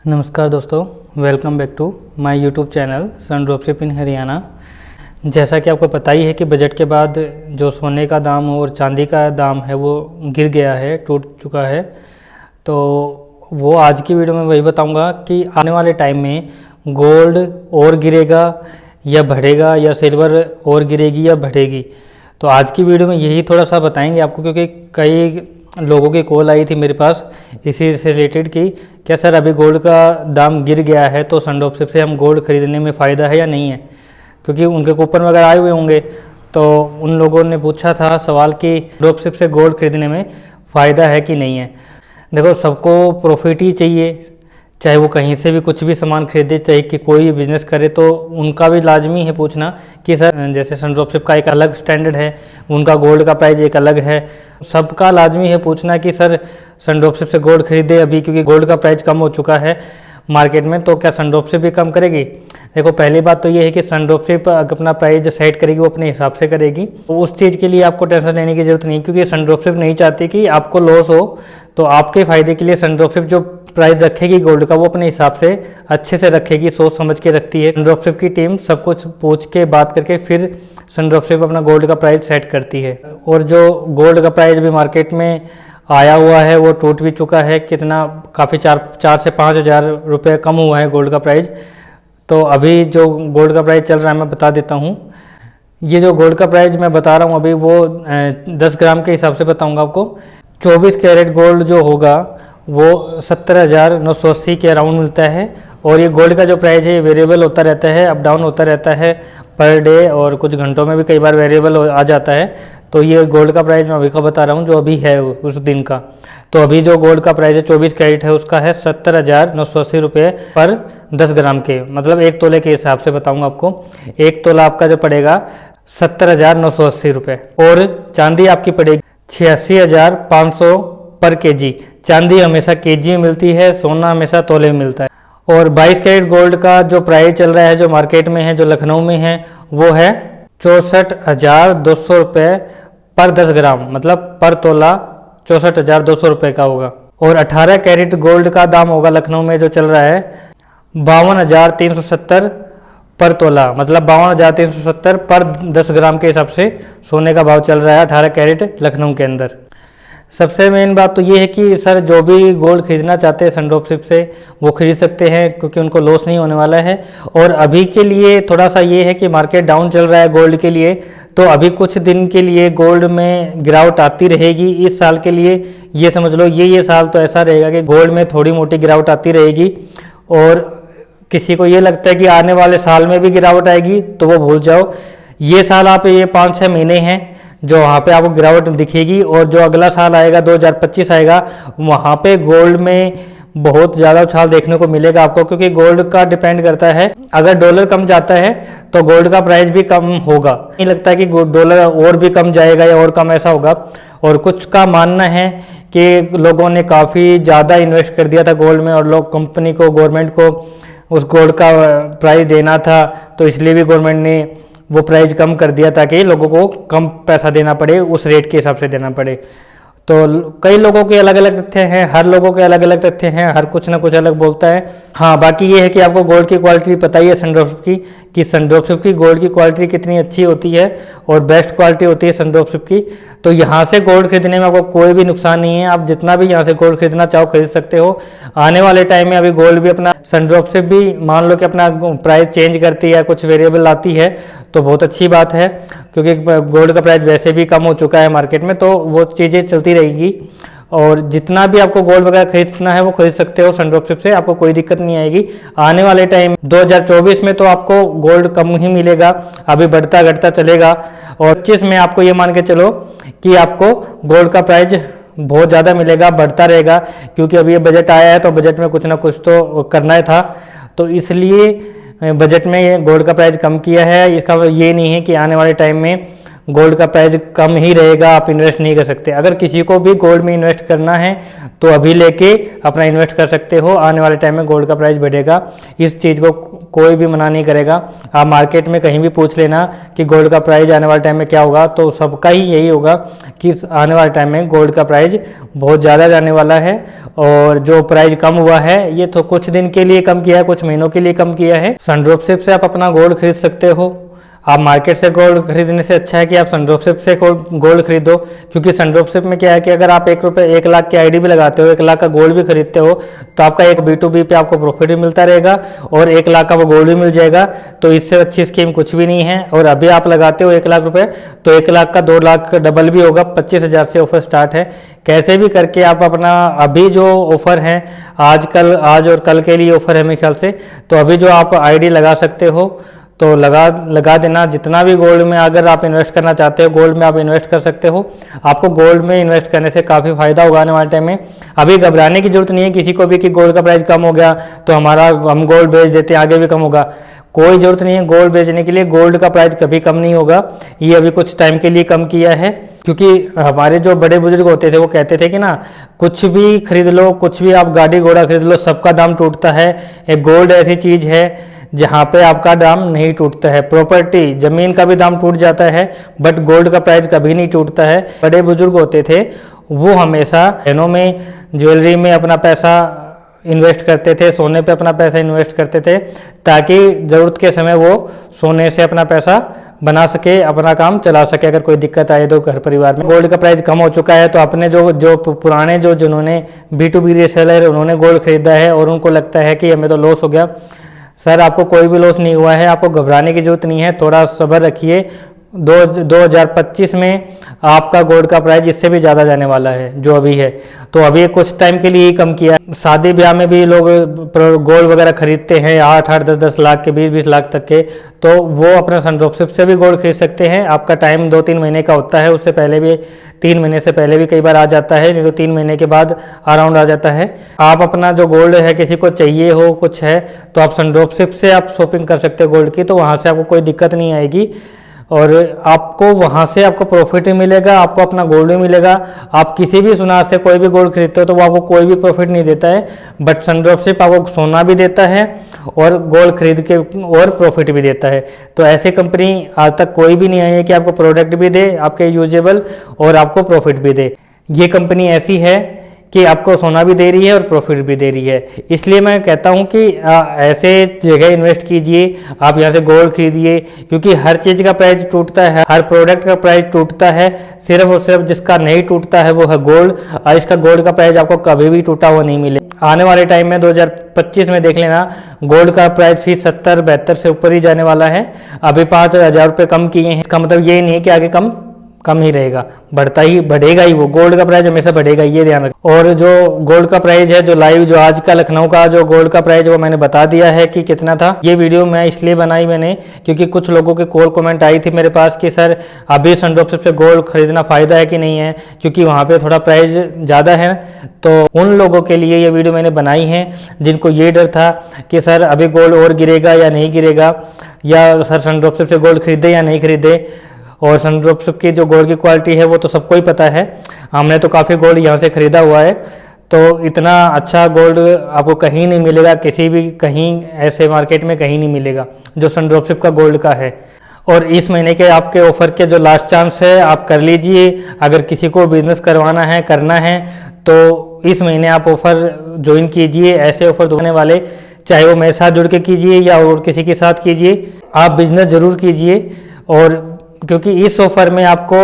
नमस्कार दोस्तों, welcome back to my YouTube channel Sun Dropship in Haryana. जैसा कि आपको पता ही है कि बजट के बाद जो सोने का दाम और चांदी का दाम है वो गिर गया है, टूट चुका है। तो वो आज की वीडियो में वही बताऊंगा कि आने वाले टाइम में गोल्ड और गिरेगा या बढ़ेगा, या सिल्वर और गिरेगी या बढ़ेगी। तो आज की वीडियो में यही थोड़ा सा बताएंगे आपको, क्योंकि कई लोगों की कॉल आई थी मेरे पास इसी से रिलेटेड कि क्या सर अभी गोल्ड का दाम गिर गया है तो सन ड्रॉपशिप से हम गोल्ड खरीदने में फ़ायदा है या नहीं है, क्योंकि उनके कूपन वगैरह आए हुए होंगे। तो उन लोगों ने पूछा था सवाल कि ड्रॉपशिप से गोल्ड खरीदने में फ़ायदा है कि नहीं है। देखो, सबको प्रॉफिट ही चाहिए, चाहे वो कहीं से भी कुछ भी सामान खरीदे, चाहे कि कोई भी बिजनेस करे, तो उनका भी लाजमी है पूछना कि सर जैसे सन ड्रॉपशिप का एक अलग स्टैंडर्ड है, उनका गोल्ड का प्राइस एक अलग है। सबका लाजमी है पूछना कि सर सन ड्रॉपशिप से गोल्ड खरीदे अभी, क्योंकि गोल्ड का प्राइस कम हो चुका है मार्केट में, तो क्या सन ड्रॉपशिप भी कम करेगी। देखो, पहली बात तो ये है कि सन ड्रॉपशिप अपना प्राइस जो सेट करेगी वो अपने हिसाब से करेगी, तो उस चीज़ के लिए आपको टेंशन लेने की जरूरत नहीं, क्योंकि सन ड्रॉपशिप नहीं चाहती कि आपको लॉस हो। तो आपके फ़ायदे के लिए सन ड्रॉपशिप जो प्राइस रखेगी गोल्ड का वो अपने हिसाब से अच्छे से रखेगी, सोच समझ के रखती है। सन ड्रॉपशिप की टीम सब कुछ पूछ के बात करके फिर सन ड्रॉपशिप अपना गोल्ड का प्राइस सेट करती है। और जो गोल्ड का प्राइस भी मार्केट में आया हुआ है वो टूट भी चुका है, कितना काफ़ी 4 से 5 हज़ार रुपये कम हुआ है गोल्ड का प्राइस। तो अभी जो गोल्ड का प्राइस चल रहा है मैं बता देता हूँ। ये जो गोल्ड का प्राइस मैं बता रहा हूँ अभी वो 10 ग्राम के हिसाब से बताऊँगा आपको। 24 कैरेट गोल्ड जो होगा वो 70,980 के अराउंड मिलता है। और ये गोल्ड का जो प्राइस है वेरिएबल होता रहता है, अप डाउन होता रहता है पर डे, और कुछ घंटों में भी कई बार वेरिएबल आ जाता है। तो ये गोल्ड का प्राइस मैं अभी का बता रहा हूँ जो अभी है उस दिन का। तो अभी जो गोल्ड का प्राइस है 24 कैरेट है उसका है 70,980 रुपये पर 10 ग्राम के, मतलब 1 तोले के हिसाब से बताऊँगा आपको। 1 तोला आपका जो पड़ेगा 70,980 रुपये। और चांदी आपकी पड़ेगी 86,500 पर केजी। चांदी हमेशा केजी में मिलती है, सोना हमेशा तोले में मिलता है। और 22 कैरेट गोल्ड का जो प्राइस चल रहा है जो मार्केट में है, जो लखनऊ में है, वो है 64,200 रुपये पर 10 ग्राम, मतलब पर तोला 64,200 रुपये का होगा। और 18 कैरेट गोल्ड का दाम होगा लखनऊ में जो चल रहा है 52,370 पर तोला, मतलब 52,370 पर 10 ग्राम के हिसाब से सोने का भाव चल रहा है 18 कैरेट लखनऊ के अंदर। सबसे मेन बात तो ये है कि सर जो भी गोल्ड खरीदना चाहते हैं सन ड्रॉपशिप से वो खरीद सकते हैं, क्योंकि उनको लॉस नहीं होने वाला है। और अभी के लिए थोड़ा सा ये है कि मार्केट डाउन चल रहा है गोल्ड के लिए, तो अभी कुछ दिन के लिए गोल्ड में गिरावट आती रहेगी। इस साल के लिए ये समझ लो, ये साल तो ऐसा रहेगा कि गोल्ड में थोड़ी मोटी गिरावट आती रहेगी। और किसी को ये लगता है कि आने वाले साल में भी गिरावट आएगी, तो वो भूल जाओ। ये साल आप ये 5-6 महीने हैं जो वहाँ पे आपको गिरावट दिखेगी, और जो अगला साल आएगा 2025 आएगा, वहाँ पे गोल्ड में बहुत ज़्यादा उछाल देखने को मिलेगा आपको, क्योंकि गोल्ड का डिपेंड करता है। अगर डॉलर कम जाता है तो गोल्ड का प्राइस भी कम होगा। नहीं लगता कि डॉलर और भी कम जाएगा या और कम ऐसा होगा। और कुछ का मानना है कि लोगों ने काफ़ी ज़्यादा इन्वेस्ट कर दिया था गोल्ड में, और लोग कंपनी को, गवर्नमेंट को उस गोल्ड का प्राइस देना था, तो इसलिए भी गवर्नमेंट ने वो प्राइस कम कर दिया ताकि लोगों को कम पैसा देना पड़े, उस रेट के हिसाब से देना पड़े। तो कई लोगों के अलग अलग तथ्य हैं, हर लोगों के अलग अलग तथ्य हैं, हर कुछ ना कुछ अलग बोलता है। हाँ, बाकी ये है कि आपको गोल्ड की क्वालिटी पता ही है सन ड्रॉपशिप की, कि सन ड्रॉपशिप की गोल्ड की क्वालिटी कितनी अच्छी होती है और बेस्ट क्वालिटी होती है सन ड्रॉपशिप की। तो यहाँ से गोल्ड खरीदने में आपको कोई भी नुकसान नहीं है, आप जितना भी यहाँ से गोल्ड खरीदना चाहो खरीद सकते हो। आने वाले टाइम में अभी गोल्ड भी अपना, सन ड्रॉपशिप भी मान लो कि अपना प्राइस चेंज करती है, कुछ वेरिएबल आती है, तो बहुत अच्छी बात है, क्योंकि गोल्ड का प्राइस वैसे भी कम हो चुका है मार्केट में, तो वो चीज़ें चलती रहेगी। और जितना भी आपको गोल्ड वगैरह खरीदना है वो खरीद सकते हो सन ड्रॉपशिप से, आपको कोई दिक्कत नहीं आएगी। आने वाले टाइम 2024 में तो आपको गोल्ड कम ही मिलेगा, अभी बढ़ता घटता चलेगा। और 25 में आपको ये मान के चलो कि आपको गोल्ड का प्राइस बहुत ज़्यादा मिलेगा, बढ़ता रहेगा, क्योंकि अभी ये बजट आया है तो बजट में कुछ ना कुछ तो करना ही था, तो इसलिए बजट में ये गोल्ड का प्राइस कम किया है। इसका ये नहीं है कि आने वाले टाइम में गोल्ड का प्राइस कम ही रहेगा, आप इन्वेस्ट नहीं कर सकते। अगर किसी को भी गोल्ड में इन्वेस्ट करना है तो अभी लेके अपना इन्वेस्ट कर सकते हो, आने वाले टाइम में गोल्ड का प्राइस बढ़ेगा, इस चीज़ को कोई भी मना नहीं करेगा। आप मार्केट में कहीं भी पूछ लेना कि गोल्ड का प्राइस आने वाले टाइम में क्या होगा, तो सबका ही यही होगा कि आने वाले टाइम में गोल्ड का प्राइस बहुत ज़्यादा जाने वाला है। और जो प्राइस कम हुआ है ये तो कुछ दिन के लिए कम किया है, कुछ महीनों के लिए कम किया है। सनड्रॉपशिप से आप अपना गोल्ड खरीद सकते हो। आप मार्केट से गोल्ड खरीदने से अच्छा है कि आप सनड्रॉपशिप से गोल्ड खरीदो, क्योंकि सनड्रॉपशिप में क्या है कि अगर आप 1 लाख की आईडी भी लगाते हो, 1 लाख का गोल्ड भी खरीदते हो, तो आपका एक B2B पे आपको प्रॉफिट भी मिलता रहेगा और 1 लाख का वो गोल्ड भी मिल जाएगा। तो इससे अच्छी स्कीम कुछ भी नहीं है। और अभी आप लगाते हो 1 लाख रुपए, तो 1 लाख का 2 लाख डबल भी होगा। 25,000 से ऑफर स्टार्ट है। कैसे भी करके आप अपना अभी जो ऑफर है, आज और कल के लिए ऑफर है मेरे ख्याल से, तो अभी जो आप आईडी लगा सकते हो तो लगा देना। जितना भी गोल्ड में अगर आप इन्वेस्ट करना चाहते हो, गोल्ड में आप इन्वेस्ट कर सकते हो। आपको गोल्ड में इन्वेस्ट करने से काफ़ी फायदा होगा आने वाले टाइम में। अभी घबराने की जरूरत नहीं है किसी को भी कि गोल्ड का प्राइस कम हो गया तो हम गोल्ड बेच देते हैं, आगे भी कम होगा। कोई ज़रूरत नहीं है गोल्ड बेचने के लिए। गोल्ड का प्राइस कभी कम नहीं होगा। ये अभी कुछ टाइम के लिए कम किया है, क्योंकि हमारे जो बड़े बुजुर्ग होते थे वो कहते थे कि ना, कुछ भी खरीद लो, कुछ भी आप गाड़ी घोड़ा खरीद लो, सबका दाम टूटता है। एक गोल्ड ऐसी चीज़ है जहाँ पे आपका दाम नहीं टूटता है। प्रॉपर्टी, जमीन का भी दाम टूट जाता है, बट गोल्ड का प्राइस कभी नहीं टूटता है। बड़े बुजुर्ग होते थे वो हमेशा गहनों में, ज्वेलरी में अपना पैसा इन्वेस्ट करते थे, सोने पे अपना पैसा इन्वेस्ट करते थे, ताकि ज़रूरत के समय वो सोने से अपना पैसा बना सके, अपना काम चला सके अगर कोई दिक्कत आए तो घर परिवार में। गोल्ड का प्राइस कम हो चुका है, तो अपने जो पुराने जिन्होंने B2B रीसेलर उन्होंने गोल्ड खरीदा है और उनको लगता है कि हमें तो लॉस हो गया, सर आपको कोई भी लॉस नहीं हुआ है। आपको घबराने की जरूरत नहीं है, थोड़ा सब्र रखिए। 2025 में आपका गोल्ड का प्राइस इससे भी ज़्यादा जाने वाला है जो अभी है। तो अभी कुछ टाइम के लिए ही कम किया है। शादी ब्याह में भी लोग गोल्ड वगैरह खरीदते हैं 8-8, 10-10 लाख के, 20-20 लाख तक के, तो वो अपने सनड्रॉपशिप से भी गोल्ड खरीद सकते हैं। आपका टाइम 2-3 महीने का होता है, उससे पहले भी 3 महीने से पहले भी कई बार आ जाता है, नहीं तो 3 महीने के बाद अराउंड आ जाता है। आप अपना जो गोल्ड है, किसी को चाहिए हो कुछ है, तो आप सनड्रॉपशिप से आप शॉपिंग कर सकते हो गोल्ड की, तो वहाँ से आपको कोई दिक्कत नहीं आएगी और आपको वहाँ से आपको प्रॉफिट भी मिलेगा, आपको अपना गोल्ड भी मिलेगा। आप किसी भी सुनार से कोई भी गोल्ड खरीदते हो तो वो आपको कोई भी प्रॉफिट नहीं देता है, बट सनड्रॉपशिप आपको सोना भी देता है और गोल्ड खरीद के और प्रॉफिट भी देता है। तो ऐसी कंपनी आज तक कोई भी नहीं आई है कि आपको प्रोडक्ट भी दे आपके यूजेबल और आपको प्रॉफिट भी दे। ये कंपनी ऐसी है कि आपको सोना भी दे रही है और प्रॉफिट भी दे रही है। इसलिए मैं कहता हूं कि ऐसे जगह इन्वेस्ट कीजिए, आप यहां से गोल्ड खरीदिए, क्योंकि हर चीज़ का प्राइस टूटता है, हर प्रोडक्ट का प्राइस टूटता है। सिर्फ और सिर्फ जिसका नहीं टूटता है वो है गोल्ड, और इसका गोल्ड का प्राइस आपको कभी भी टूटा हुआ नहीं मिले। आने वाले टाइम में 2025 में देख लेना, गोल्ड का प्राइस फिर 70-72 से ऊपर ही जाने वाला है। अभी 5,000 रुपये कम किए हैं, इसका मतलब ये नहीं है कि आगे कम ही रहेगा, बढ़ेगा ही। वो गोल्ड का प्राइस हमेशा बढ़ेगा, ये ध्यान रखें। और जो गोल्ड का प्राइस है, जो आज का लखनऊ का जो गोल्ड का प्राइस है वो मैंने बता दिया है कि कितना था। ये वीडियो मैं इसलिए बनाई मैंने क्योंकि कुछ लोगों के कमेंट आई थी मेरे पास कि सर अभी सनड्रॉपशिप से गोल्ड खरीदना फ़ायदा है कि नहीं है, क्योंकि वहाँ पर थोड़ा प्राइस ज़्यादा है। तो उन लोगों के लिए ये वीडियो मैंने बनाई है जिनको ये डर था कि सर अभी गोल्ड और गिरेगा या नहीं गिरेगा, या सर सनड्रॉपशिप से गोल्ड खरीदे या नहीं खरीदे। और सनड्रॉपशिप की जो गोल्ड की क्वालिटी है वो तो सबको ही पता है, हमने तो काफ़ी गोल्ड यहाँ से ख़रीदा हुआ है। तो इतना अच्छा गोल्ड आपको कहीं नहीं मिलेगा, कहीं ऐसे मार्केट में कहीं नहीं मिलेगा जो सनड्रॉपशिप का गोल्ड का है। और इस महीने के आपके ऑफ़र के जो लास्ट चांस है, आप कर लीजिए। अगर किसी को बिजनेस करना है तो इस महीने आप ऑफ़र ज्वाइन कीजिए। ऐसे ऑफ़र देने वाले, चाहे वो मेरे साथ जुड़ के कीजिए या और किसी के साथ कीजिए, आप बिजनेस ज़रूर कीजिए। और क्योंकि इस ऑफर में आपको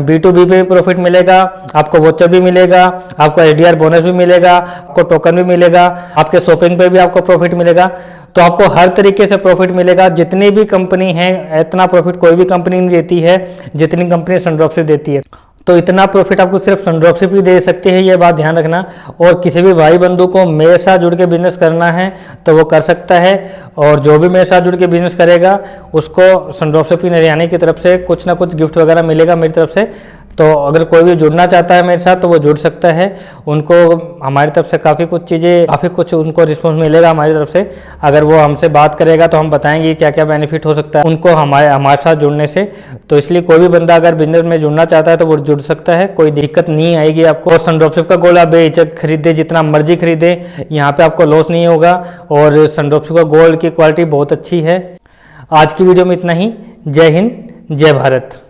B2B पे प्रॉफिट मिलेगा, आपको वोचर भी मिलेगा, आपको SDR बोनस भी मिलेगा, आपको टोकन भी मिलेगा, आपके शॉपिंग पे भी आपको प्रॉफिट मिलेगा। तो आपको हर तरीके से प्रॉफिट मिलेगा। जितनी भी कंपनी है इतना प्रॉफिट कोई भी कंपनी नहीं देती है जितनी कंपनी सनड्रॉपशिप देती है। तो इतना प्रॉफिट आपको सिर्फ सनड्रॉपशिप ही दे सकते हैं, ये बात ध्यान रखना। और किसी भी भाई बंधु को मेरे साथ जुड़ के बिजनेस करना है तो वो कर सकता है, और जो भी मेरे साथ जुड़ के बिजनेस करेगा उसको सनड्रॉपशिप इन हरियाणा की तरफ से कुछ ना कुछ गिफ्ट वगैरह मिलेगा मेरी तरफ से। तो अगर कोई भी जुड़ना चाहता है मेरे साथ तो वो जुड़ सकता है। उनको हमारी तरफ से काफ़ी कुछ उनको रिस्पॉन्स मिलेगा हमारी तरफ से। अगर वो हमसे बात करेगा तो हम बताएंगे क्या क्या बेनिफिट हो सकता है उनको हमारे साथ जुड़ने से। तो इसलिए कोई भी बंदा अगर बिजनेस में जुड़ना चाहता है तो वो जुड़ सकता है, कोई दिक्कत नहीं आएगी आपको। और सन ड्रॉपशिप का गोल्ड आप बेहिचक खरीदे, जितना मर्जी खरीदे, यहाँ पे आपको लॉस नहीं होगा। और सन ड्रॉपशिप का गोल्ड की क्वालिटी बहुत अच्छी है। आज की वीडियो में इतना ही। जय हिंद, जय भारत।